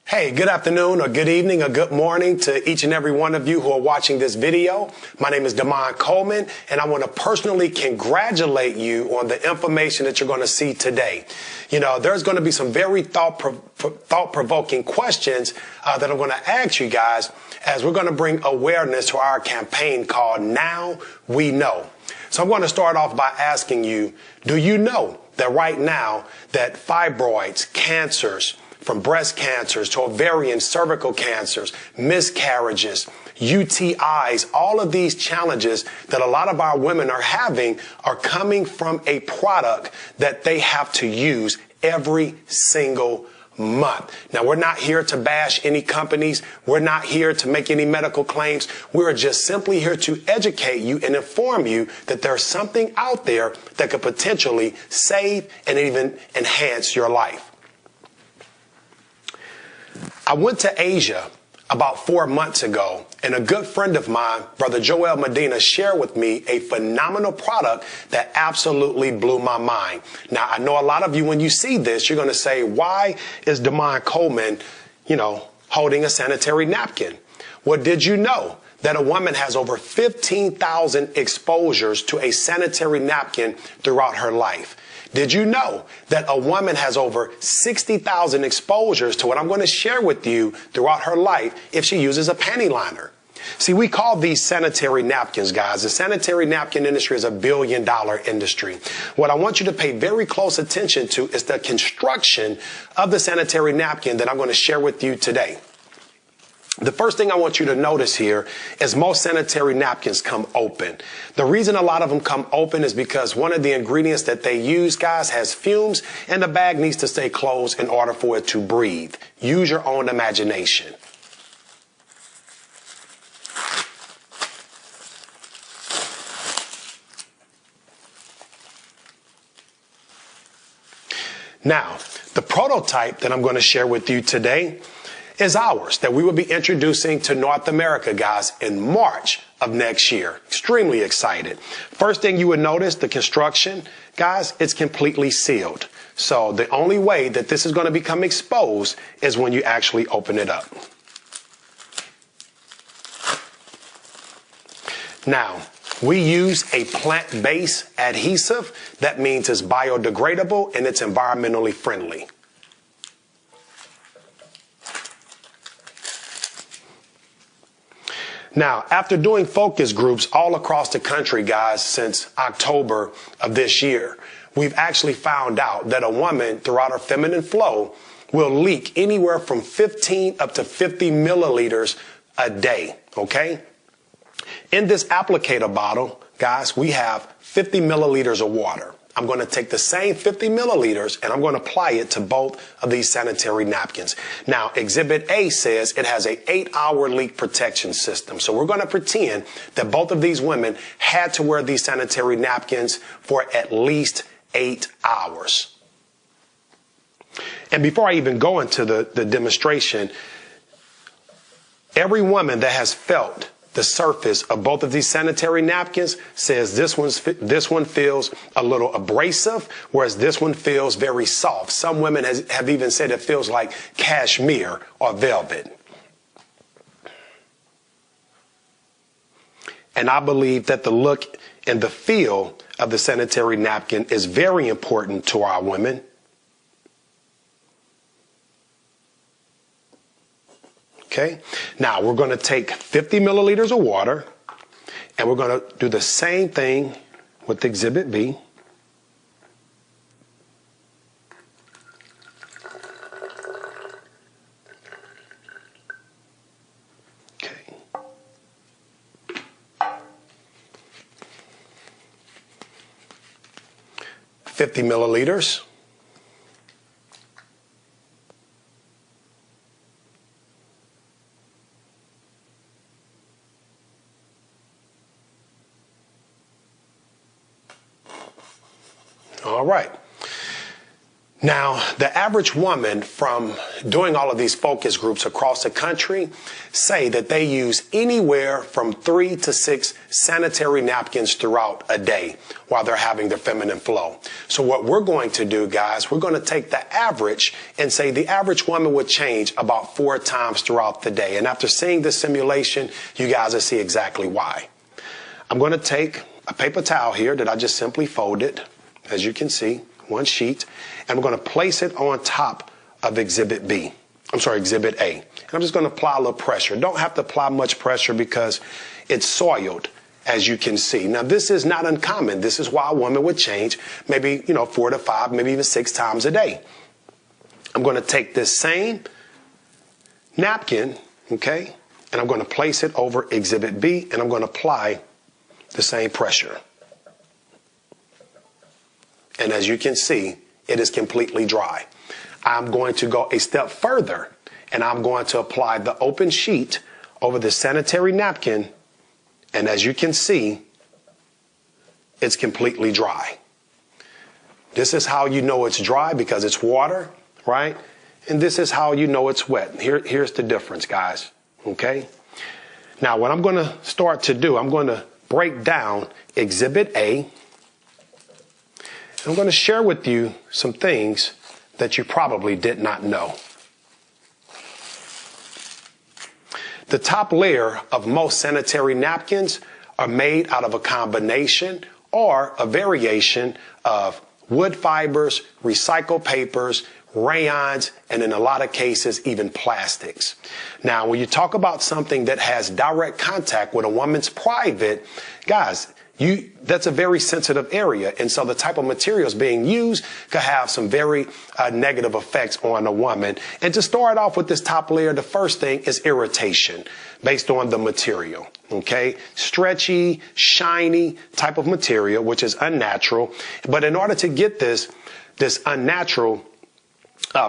Hey, good afternoon or good evening or good morning to each and every one of you who are watching this video. My name is Damon Coleman, and I want to personally congratulate you on the information that you're going to see today. You know, there's going to be some very thought-provoking questions that I'm going to ask you guys as we're going to bring awareness to our campaign called Now We Know. So I'm going to start off by asking you, do you know that right now that fibroids, cancers, from breast cancers to ovarian, cervical cancers, miscarriages, UTIs, all of these challenges that a lot of our women are having are coming from a product that they have to use every single month. Now, we're not here to bash any companies. We're not here to make any medical claims. We're just simply here to educate you and inform you that there's something out there that could potentially save and even enhance your life. I went to Asia about 4 months ago, and a good friend of mine, Brother Joel Medina, shared with me a phenomenal product that absolutely blew my mind. Now, I know a lot of you, when you see this, you're going to say, why is Damon Coleman, holding a sanitary napkin? Well, did you know that a woman has over 15,000 exposures to a sanitary napkin throughout her life? Did you know that a woman has over 60,000 exposures to what I'm going to share with you throughout her life if she uses a panty liner? See, we call these sanitary napkins, guys. The sanitary napkin industry is $1 billion industry. What I want you to pay very close attention to is the construction of the sanitary napkin that I'm going to share with you today. The first thing I want you to notice here is most sanitary napkins come open. The reason a lot of them come open is because one of the ingredients that they use, guys, has fumes, and the bag needs to stay closed in order for it to breathe. Use your own imagination. Now, the prototype that I'm going to share with you today is ours, that we will be introducing to North America, guys, in March of next year. Extremely excited. First thing you would notice, the construction, guys, it's completely sealed. So the only way that this is going to become exposed is when you actually open it up. Now, we use a plant-based adhesive. That means it's biodegradable and it's environmentally friendly. Now, after doing focus groups all across the country, guys, since October of this year, we've actually found out that a woman throughout her feminine flow will leak anywhere from 15 up to 50 milliliters a day, okay? In this applicator bottle, guys, we have 50 milliliters of water. I'm going to take the same 50 milliliters and I'm going to apply it to both of these sanitary napkins. Now, Exhibit A says it has a 8-hour leak protection system. So we're going to pretend that both of these women had to wear these sanitary napkins for at least 8 hours. And before I even go into the demonstration, every woman that has felt the surface of both of these sanitary napkins says this one feels a little abrasive, whereas this one feels very soft. Some women have even said it feels like cashmere or velvet. And I believe that the look and the feel of the sanitary napkin is very important to our women. Okay, now we're going to take 50 milliliters of water and we're going to do the same thing with Exhibit B. Okay. 50 milliliters. All right. Now, the average woman from doing all of these focus groups across the country say that they use anywhere from 3 to 6 sanitary napkins throughout a day while they're having their feminine flow. So what we're going to do, guys, we're going to take the average and say the average woman would change about 4 times throughout the day. And after seeing this simulation, you guys will see exactly why. I'm going to take a paper towel here that I just simply folded, as you can see, one sheet, and we're going to place it on top of Exhibit A. And I'm just going to apply a little pressure. Don't have to apply much pressure because it's soiled, as you can see. Now, this is not uncommon. This is why a woman would change maybe, 4 to 5, maybe even 6 times a day. I'm going to take this same napkin, okay, and I'm going to place it over Exhibit B, and I'm going to apply the same pressure. And as you can see, it is completely dry. I'm going to go a step further, and I'm going to apply the open sheet over the sanitary napkin. And as you can see, it's completely dry. This is how you know it's dry, because it's water, right? And this is how you know it's wet. Here's the difference, guys, okay? Now, what I'm going to start to do, I'm going to break down Exhibit A. I'm going to share with you some things that you probably did not know. The top layer of most sanitary napkins are made out of a combination or a variation of wood fibers, recycled papers, rayons, and in a lot of cases, even plastics. Now, when you talk about something that has direct contact with a woman's private, guys, that's a very sensitive area. And so the type of materials being used could have some very negative effects on a woman. And to start off with this top layer, the first thing is irritation based on the material. Okay, stretchy, shiny type of material, which is unnatural. But in order to get this unnatural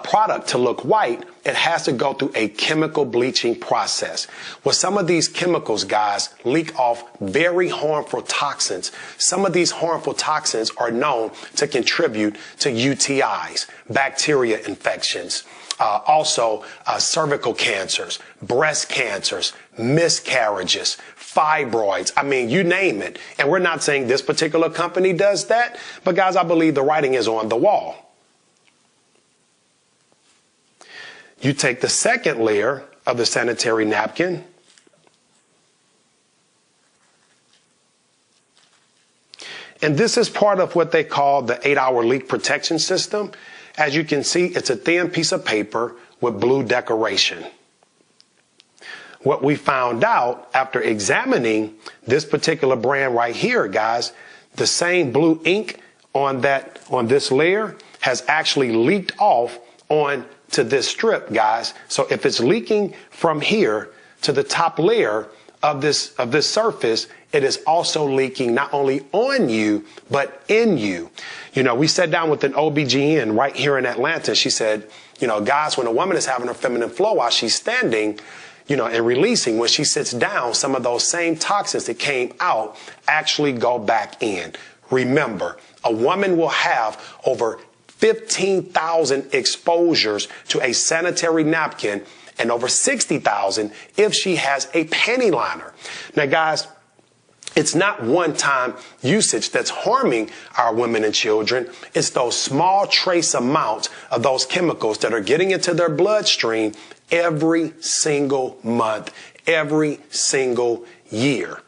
product to look white, it has to go through a chemical bleaching process. Well, some of these chemicals, guys, leak off very harmful toxins. Some of these harmful toxins are known to contribute to UTIs, bacteria infections, also cervical cancers, breast cancers, miscarriages, fibroids. I mean, you name it. And we're not saying this particular company does that, but guys, I believe the writing is on the wall. You take the second layer of the sanitary napkin, and this is part of what they call the 8-hour leak protection system. As you can see, it's a thin piece of paper with blue decoration. What we found out after examining this particular brand right here, guys, the same blue ink on this layer has actually leaked off on to this strip, guys. So if it's leaking from here to the top layer of this surface, it is also leaking not only on you, but in you. We sat down with an OBGYN right here in Atlanta. She said, guys, when a woman is having her feminine flow while she's standing, and releasing, when she sits down, some of those same toxins that came out actually go back in. Remember, a woman will have over 15,000 exposures to a sanitary napkin and over 60,000 if she has a panty liner. Now, guys, it's not one-time usage that's harming our women and children. It's those small trace amounts of those chemicals that are getting into their bloodstream every single month, every single year.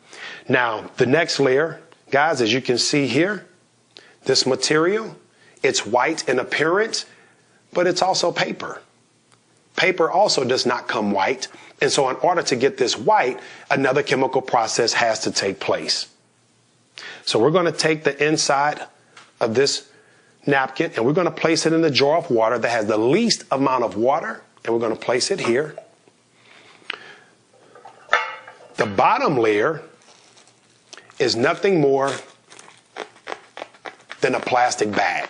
Now, the next layer, guys, as you can see here, this material, it's white in appearance, but it's also paper. Paper also does not come white. And so in order to get this white, another chemical process has to take place. So we're going to take the inside of this napkin and we're going to place it in the jar of water that has the least amount of water. And we're going to place it here. The bottom layer is nothing more than a plastic bag.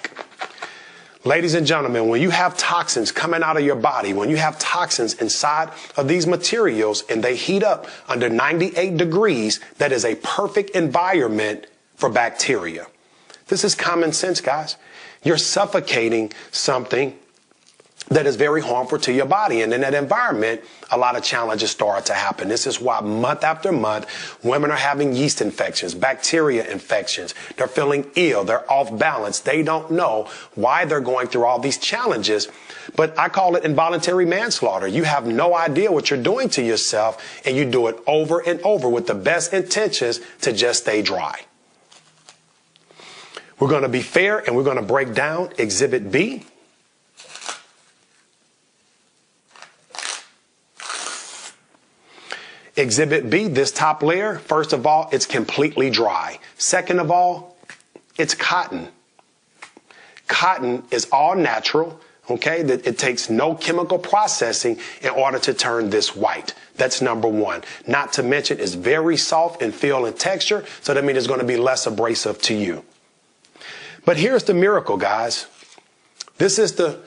Ladies and gentlemen, when you have toxins coming out of your body, when you have toxins inside of these materials and they heat up under 98 degrees, that is a perfect environment for bacteria. This is common sense, guys. you're suffocating something that is very harmful to your body. And in that environment, a lot of challenges start to happen. This is why month after month, women are having yeast infections, bacteria infections. They're feeling ill. They're off balance. They don't know why they're going through all these challenges. But I call it involuntary manslaughter. You have no idea what you're doing to yourself, and you do it over and over with the best intentions to just stay dry. We're going to be fair, and we're going to break down Exhibit B. Exhibit B, this top layer, first of all, it's completely dry. Second of all, it's cotton. Cotton is all natural, okay? It takes no chemical processing in order to turn this white. That's number one. Not to mention it's very soft in feel and texture, so that means it's going to be less abrasive to you. But here's the miracle, guys. This is the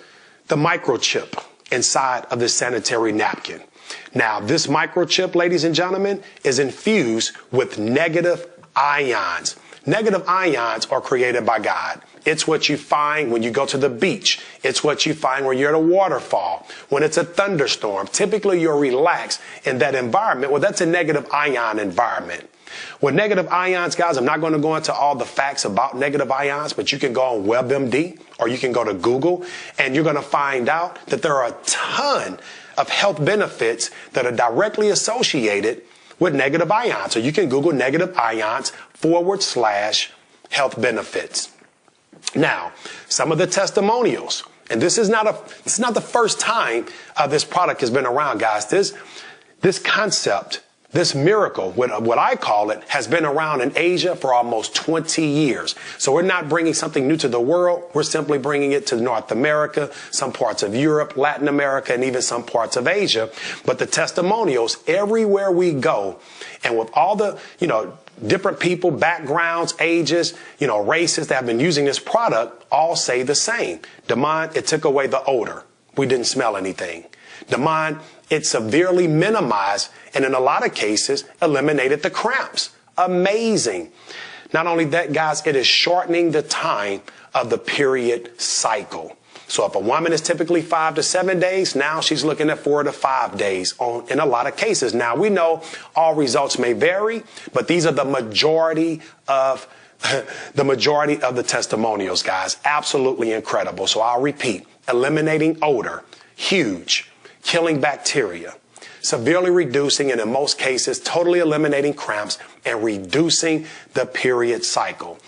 microchip inside of this sanitary napkin. Now, this microchip, ladies and gentlemen, is infused with negative ions. Negative ions are created by God. It's what you find when you go to the beach. It's what you find when you're at a waterfall, when it's a thunderstorm. Typically, you're relaxed in that environment. Well, that's a negative ion environment. With negative ions, guys, I'm not going to go into all the facts about negative ions, but you can go on WebMD or you can go to Google, and you're going to find out that there are a ton of health benefits that are directly associated with negative ions. So you can Google negative ions /health benefits. Now, some of the testimonials, and this is not the first time this product has been around, guys. This concept, this miracle, what I call it, has been around in Asia for almost 20 years. So we're not bringing something new to the world. We're simply bringing it to North America, some parts of Europe, Latin America, and even some parts of Asia. But the testimonials everywhere we go, and with all the, different people, backgrounds, ages, races that have been using this product, all say the same. Damon, it took away the odor. We didn't smell anything. Damon, it severely minimized and in a lot of cases eliminated the cramps. Amazing. Not only that, guys, it is shortening the time of the period cycle. So if a woman is typically 5 to 7 days, now she's looking at 4 to 5 days in a lot of cases. Now, we know all results may vary, but these are the majority of the testimonials, guys. Absolutely incredible. So I'll repeat, eliminating odor, huge. Killing bacteria, severely reducing and in most cases totally eliminating cramps and reducing the period cycle.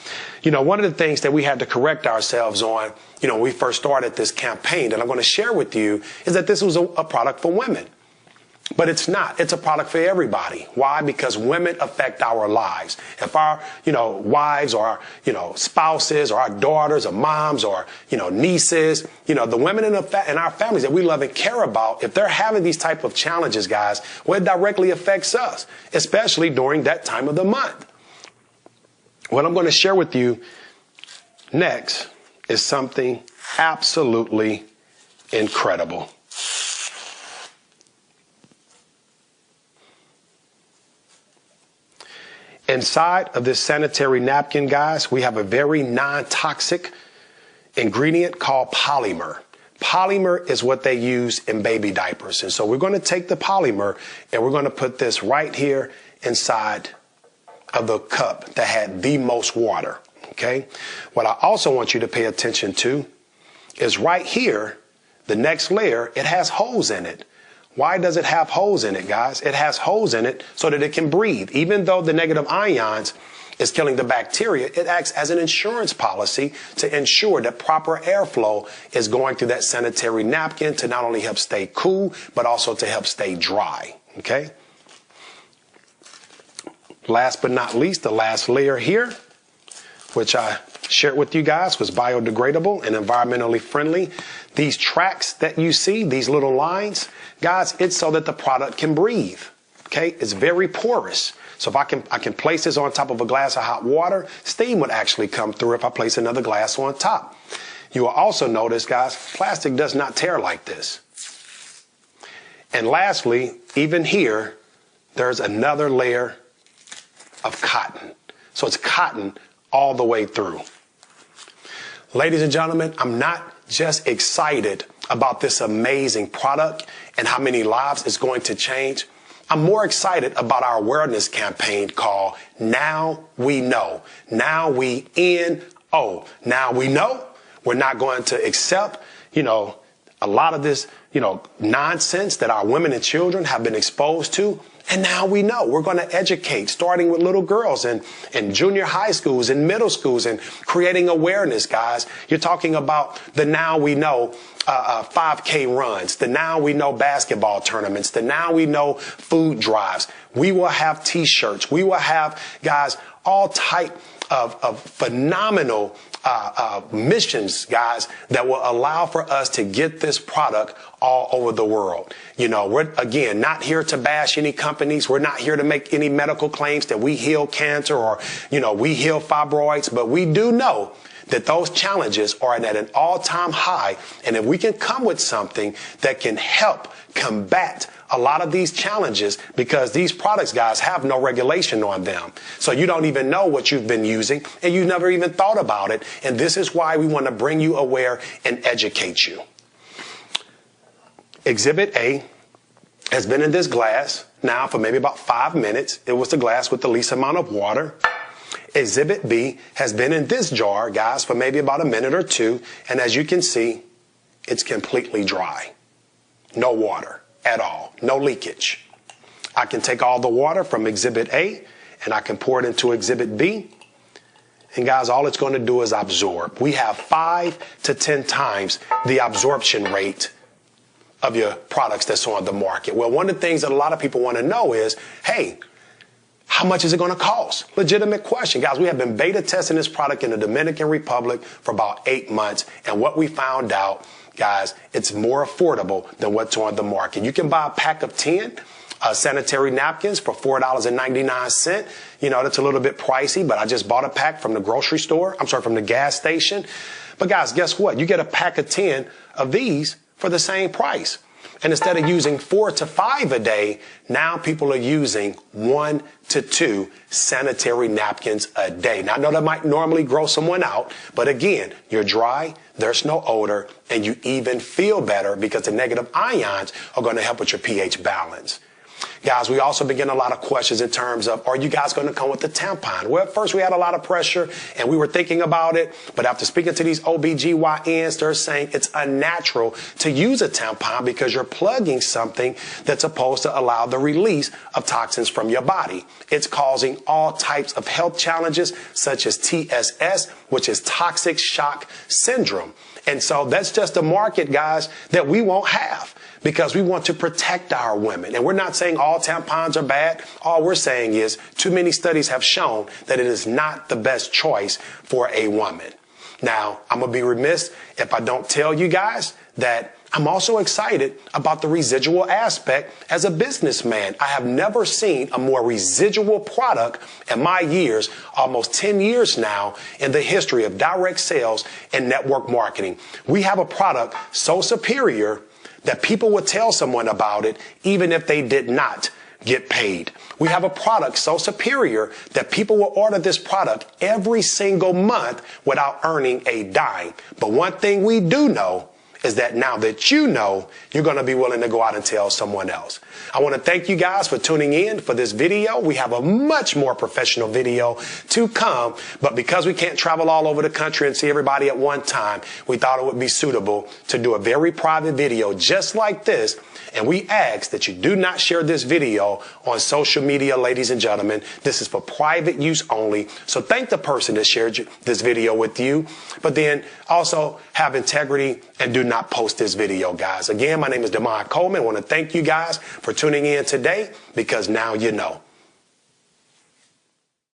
One of the things that we had to correct ourselves on, when we first started this campaign that I'm going to share with you is that this was a product for women. But it's not. It's a product for everybody. Why? Because women affect our lives. If our, wives or, spouses or our daughters or moms or, nieces, the women in our families that we love and care about, if they're having these type of challenges, guys, well, it directly affects us, especially during that time of the month. What I'm going to share with you next is something absolutely incredible. Inside of this sanitary napkin, guys, we have a very non-toxic ingredient called polymer. Polymer is what they use in baby diapers. And so we're going to take the polymer and we're going to put this right here inside of the cup that had the most water. Okay. What I also want you to pay attention to is right here, the next layer, it has holes in it. Why does it have holes in it, guys? It has holes in it so that it can breathe. Even though the negative ions is killing the bacteria, it acts as an insurance policy to ensure that proper airflow is going through that sanitary napkin to not only help stay cool, but also to help stay dry. Okay? Last but not least, the last layer here, which I shared with you guys, was biodegradable and environmentally friendly. These tracks that you see, these little lines, guys, it's so that the product can breathe. Okay, it's very porous. So if I can place this on top of a glass of hot water, steam would actually come through if I place another glass on top. You will also notice, guys, plastic does not tear like this. And lastly, even here, there's another layer of cotton. So it's cotton all the way through. Ladies and gentlemen, I'm not just excited about this amazing product and how many lives it's going to change. I'm more excited about our awareness campaign called Now We Know. Now we N-O. Now we know we're not going to accept, a lot of this, nonsense that our women and children have been exposed to. And now we know we're going to educate, starting with little girls in junior high schools and middle schools, and creating awareness, guys. You're talking about the Now We Know 5K runs, the Now We Know basketball tournaments, the Now We Know food drives. We will have T-shirts. We will have, guys, all type of phenomenal missions, guys, that will allow for us to get this product all over the world. We're, again, not here to bash any companies. We're not here to make any medical claims that we heal cancer or, we heal fibroids. But we do know that those challenges are at an all-time high. And if we can come with something that can help combat a lot of these challenges, because these products, guys, have no regulation on them. So you don't even know what you've been using, and you never even thought about it. And this is why we want to bring you aware and educate you. Exhibit A has been in this glass now for maybe about 5 minutes. It was the glass with the least amount of water. Exhibit B has been in this jar, guys, for maybe about a minute or two. And as you can see, it's completely dry. No water at all. No leakage. I can take all the water from Exhibit A and I can pour it into Exhibit B. And guys, all it's going to do is absorb. We have 5 to 10 times the absorption rate of your products that's on the market. Well, one of the things that a lot of people want to know is, hey, how much is it going to cost? Legitimate question. Guys, we have been beta testing this product in the Dominican Republic for about 8 months. And what we found out, guys, it's more affordable than what's on the market. You can buy a pack of 10 sanitary napkins for $4.99. That's a little bit pricey, but I just bought a pack from the grocery store. From the gas station. But guys, guess what? You get a pack of 10 of these for the same price. And instead of using 4 to 5 a day, now people are using 1 to 2 sanitary napkins a day. Now, I know that might normally gross someone out, but again, you're dry, there's no odor, and you even feel better because the negative ions are going to help with your pH balance. Guys, we also begin a lot of questions in terms of, are you guys going to come with the tampon? Well, at first we had a lot of pressure and we were thinking about it. But after speaking to these OBGYNs, they're saying it's unnatural to use a tampon because you're plugging something that's supposed to allow the release of toxins from your body. It's causing all types of health challenges such as TSS, which is toxic shock syndrome. And so that's just a market, guys, that we won't have, because we want to protect our women. And we're not saying all tampons are bad. All we're saying is too many studies have shown that it is not the best choice for a woman. Now, I'm going to be remiss if I don't tell you guys that I'm also excited about the residual aspect as a businessman. I have never seen a more residual product in my years, almost 10 years now, in the history of direct sales and network marketing. We have a product so superior that people would tell someone about it even if they did not get paid. We have a product so superior that people will order this product every single month without earning a dime. But one thing we do know is that now that you know, you're going to be willing to go out and tell someone else. I want to thank you guys for tuning in for this video. We have a much more professional video to come, but because we can't travel all over the country and see everybody at one time, we thought it would be suitable to do a very private video just like this. And we ask that you do not share this video on social media, ladies and gentlemen. This is for private use only. So thank the person that shared this video with you, but then also have integrity and do not post this video, guys. Again, my name is Damon Coleman. I want to thank you guys for tuning in today, because now you know.